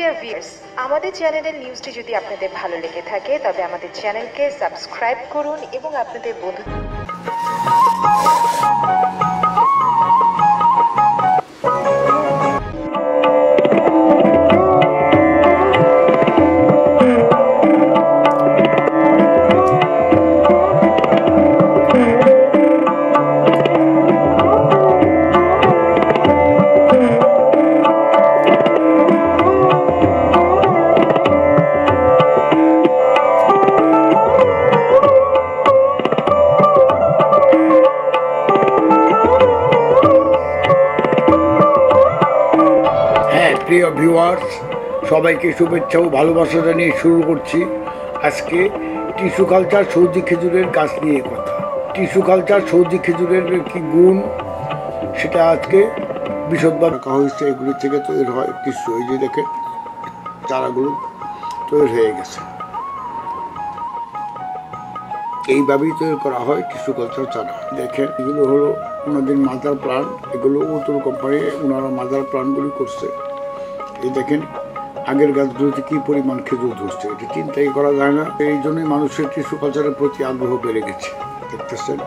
Dear viewers, আমাদের চ্যানেলের নিউজটি যদি আপনাদের ভালো লেগে থাকে তবে আমাদের চ্যানেলকে সাবস্ক্রাইব করুন এবং আপনাদের বন্ধু প্রিয় ভিউয়ার্স, সবাইকে শুভেচ্ছা ও ভালোবাসা জানিয়ে শুরু করছি আজকে টিস্যু কালচার সৌদি খেজুরের গাছ নিয়ে কথা। টিস্যু কালচার সৌদি খেজুরের কি গুণ সেটা আজকে বিশদভাবে রাখা হয়েছে। এগুলি থেকে তৈরি হয় টিস্যু। এই যে দেখেন চারাগুলো তৈরি হয়ে গেছে, এইভাবেই তৈরি করা হয় টিস্যু কালচার চারা। দেখেন এগুলো হলো ওনাদের মাদার প্লান্ট, এগুলো উত্তর কোম্পানি ওনারা মাদার প্লান্টগুলি করছে। এই দেখেন আগের গাছগুলোতে কি পরিমাণ খেজুর ধরছে, এটা চিন্তাই করা যায় না। এই জন্যই মানুষের টিস্যু কালচারের প্রতি আগ্রহ বেড়ে গেছে। দেখতেছেন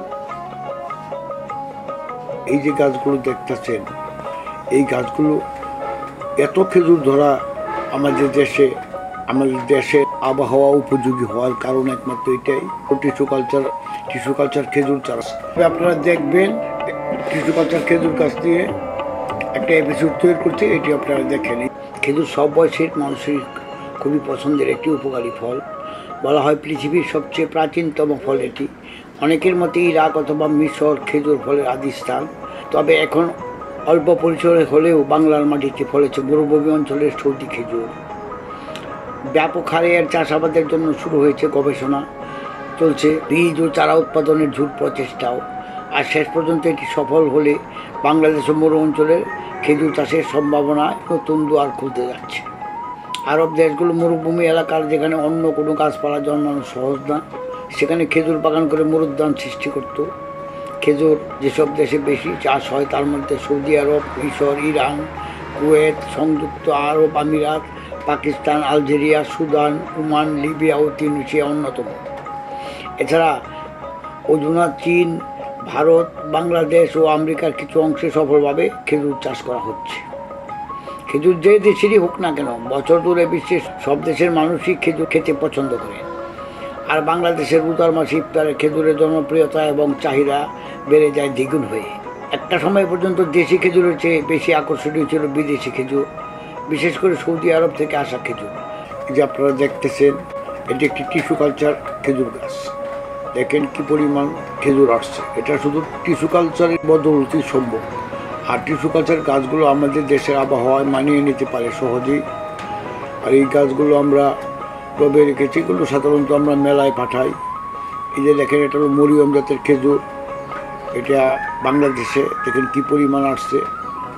এই যে গাছগুলো দেখতেছেন, এই গাছগুলো এত খেজুর ধরা আমাদের দেশে আবহাওয়া উপযোগী হওয়ার কারণ একমাত্র এটাই টিস্যু কালচার খেজুর চাষ। আপনারা দেখবেন টিস্যু কালচার খেজুর গাছ দিয়ে একটা এপিসোড তৈরি করতে, এটি আপনারা দেখেন। খেজুর সব বয়সের মানুষের খুবই পছন্দের একটি উপকারী ফল। বলা হয় পৃথিবীর সবচেয়ে প্রাচীনতম ফল এটি। অনেকের মতে ইরাক অথবা মিশর খেজুর ফলের আদি স্থান। তবে এখন অল্প পরিসরে হলেও বাংলার মাটিতে ফলেছে মরুভূমি অঞ্চলের সৌদি খেজুর। ব্যাপক হারে এর চাষাবাদের জন্য শুরু হয়েছে গবেষণা, চলছে বীজ ও চারা উৎপাদনের ঝুট প্রচেষ্টাও। আর শেষ পর্যন্ত এটি সফল হলে বাংলাদেশ ও মরু অঞ্চলের খেজুর চাষের সম্ভাবনায় নতুন দুয়ার খুলতে যাচ্ছে। আরব দেশগুলো মরুভূমি এলাকার, যেখানে অন্য কোনো গাছপালা জন্মানো সহজ না, সেখানে খেজুর বাগান করে মরুদ্যান সৃষ্টি করত। খেজুর যেসব দেশে বেশি চাষ হয় তার মধ্যে সৌদি আরব, মিশর, ইরান, কুয়েত, সংযুক্ত আরব আমিরাত, Pakistan, Algeria, Sudan, Oman, Libya ও তিউনিসিয়া অন্যতম। এছাড়া অধুনা চীন, ভারত, বাংলাদেশ ও আমেরিকার কিছু অংশে সফলভাবে খেজুর চাষ করা হচ্ছে। খেজুর যে দেশেরই হোক না কেন, বছর ধরে বিশ্বের সব দেশের মানুষই খেজুর খেতে পছন্দ করে। আর বাংলাদেশের উদার মাসে ইফতারে খেজুরের জনপ্রিয়তা এবং চাহিদা বেড়ে যায় দ্বিগুণ হয়ে। একটা সময় পর্যন্ত দেশি খেজুরের চেয়ে বেশি আকর্ষণীয় ছিল বিদেশি খেজুর, বিশেষ করে সৌদি আরব থেকে আসা খেজুর। এই যে আপনারা দেখতেছেন, এটি একটি টিস্যু কালচার খেজুর গাছ। দেখেন কি পরিমাণ খেজুর আসছে। এটা শুধু টিস্যু কালচারের বদৌলতেই সম্ভব। আর টিস্যু কালচার গাছগুলো আমাদের দেশের আবহাওয়ায় মানিয়ে নিতে পারে সহজেই। আর এই গাছগুলো আমরা টবে রেখেছি, এগুলো সাধারণত আমরা মেলায় পাঠাই। এই যে দেখেন এটা হলো মরিয়ম জাতের খেজুর, এটা বাংলাদেশে দেখেন কি পরিমাণ আসছে।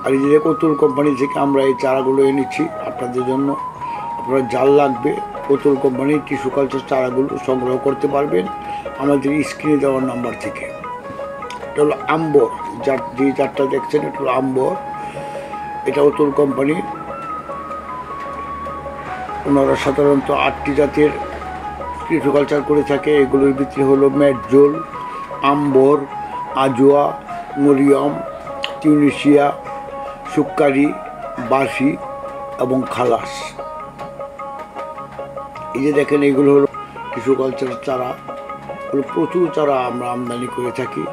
আর এই যে কতুল কোম্পানি থেকে আমরা এই চারাগুলো এনেছি আপনাদের জন্য। আপনার জাল লাগবে, কতুল কোম্পানির টিস্যু কালচার চারাগুলো সংগ্রহ করতে পারবেন আমাদের স্ক্রিনে দেওয়ার নাম্বার থেকে। এটা হলো আম্বর, যে জাতটা দেখছেন এটা হলো আম্বর। এটা অতুল কোম্পানি, ওনারা সাধারণত 8টি জাতের টিস্যু কালচার করে থাকে। এগুলোর ভিতরে হলো মেটজোল, আম্বর, আজোয়া, মরিয়ম, তিউনিসিয়া, সুক্কারি, বাসি এবং খালাস। এই যে দেখেন এগুলো হলো টিস্যু কালচারের চারা। প্রচুর চারা আমরা আমদানি করে থাকি।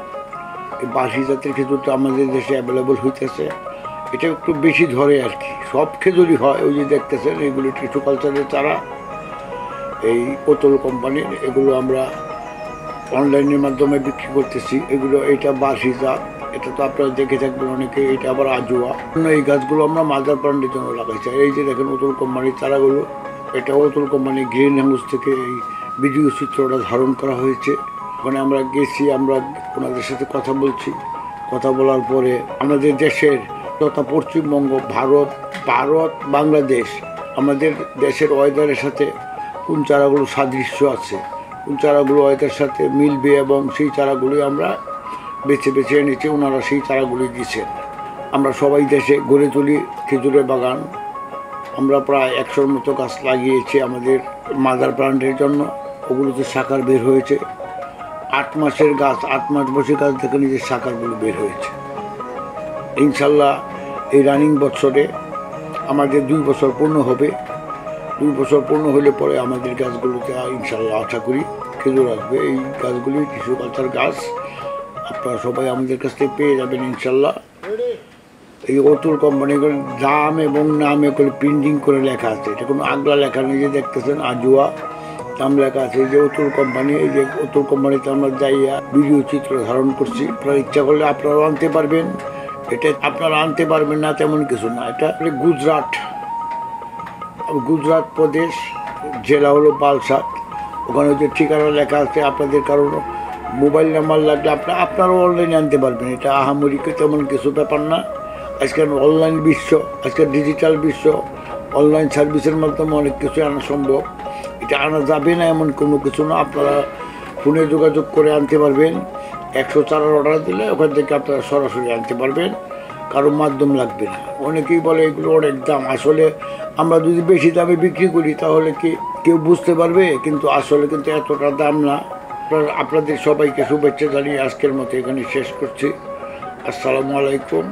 এই বাসি জাতের খেজুরটা আমাদের দেশে অ্যাভেলেবল হইতেছে। এটা একটু বেশি ধরে আর কি, সব খেজুরই হয়। ওই যে দেখতেছেন এগুলো টিস্যু কালচারের চারা, এই কোতল কোম্পানির। এগুলো আমরা অনলাইনের মাধ্যমে বিক্রি করতেছি। এটা বাসি জাত, এটা তো আপনারা দেখে থাকবেন অনেকে। এটা আবার আজোয়া। এই গাছগুলো আমরা মাদার প্লান্টের জন্য লাগাইছি। এই যে দেখেন অতুল কোম্পানির চারাগুলো, এটা অতুল কোম্পানি গ্রিন হাউস থেকে এই ভিডিও চিত্রটা ধারণ করা হয়েছে। ওখানে আমরা গেছি, আমরা ওনাদের সাথে কথা বলছি। কথা বলার পরে আমাদের দেশের তথা পশ্চিমবঙ্গ, ভারত, বাংলাদেশ, আমাদের দেশের ওয়েদারের সাথে কোন চারাগুলো সাদৃশ্য আছে, কোন চারাগুলো ওয়েদারের সাথে মিলবে, এবং সেই চারাগুলোই আমরা বেছে বেছে এনেছি। ওনারা সেই চারাগুলি দিয়েছেন। আমরা সবাই দেশে গড়ে তুলি খেজুরের বাগান। আমরা প্রায় 100-র মতো গাছ লাগিয়েছি আমাদের মাদার প্লান্টের জন্য। ওগুলোতে শাখার বের হয়েছে। 8 মাসের গাছ, 8 মাস বসে গাছ থেকে নিজের শাখাগুলো বের হয়েছে। ইনশাল্লাহ এই রানিং বছরে আমাদের 2 বছর পূর্ণ হবে। 2 বছর পূর্ণ হলে পরে আমাদের গাছগুলোতে ইনশাল্লাহ আশা করি খেজুর আসবে। এই গাছগুলি টিস্যু কালচার গাছ, আপনারা সবাই আমাদের কাছ থেকে পেয়ে যাবেন ইনশাল্লাহ। এই অতুল কোম্পানিগুলোর দাম এবং নামে করে প্রিন্টিং করে লেখা আছে, এটা কোনো আগলা লেখা নেই যে দেখতেছেন আজুয়া দাম লেখা আছে। এই যে অতুল কোম্পানি, এই যে অতুল কোম্পানিতে আমরা যাইয়া ভিডিও চিত্র ধারণ করছি। আপনারা ইচ্ছা করলে আপনারাও আনতে পারবেন। এটা আপনারা আনতে পারবেন না তেমন কিছু না। এটা গুজরাট প্রদেশ, জেলা হলো বালসাদ। ওখানে যে ঠিকানা লেখা আছে, আপনাদের কারণ মোবাইল নাম্বার লাগলে আপনারাও অনলাইনে আনতে পারবেন। এটা আহামরিকে তেমন কিছু ব্যাপার না। আজকাল অনলাইন বিশ্ব, আজকাল ডিজিটাল বিশ্ব, অনলাইন সার্ভিসের মাধ্যমে অনেক কিছু আনা সম্ভব। এটা আনা যাবে না এমন কোনো কিছু না। আপনারা ফোনে যোগাযোগ করে আনতে পারবেন। 104 অর্ডার দিলে ওখান থেকে আপনারা সরাসরি আনতে পারবেন, কারো মাধ্যম লাগবে না। অনেকেই বলে এগুলো অনেক দাম। আসলে আমরা যদি বেশি দামে বিক্রি করি তাহলে কি কেউ বুঝতে পারবে? কিন্তু আসলে কিন্তু এতটা দাম না। আপনাদের সবাইকে শুভেচ্ছা জানিয়ে আজকের মতো এখানে শেষ করছি। আসসালামু আলাইকুম।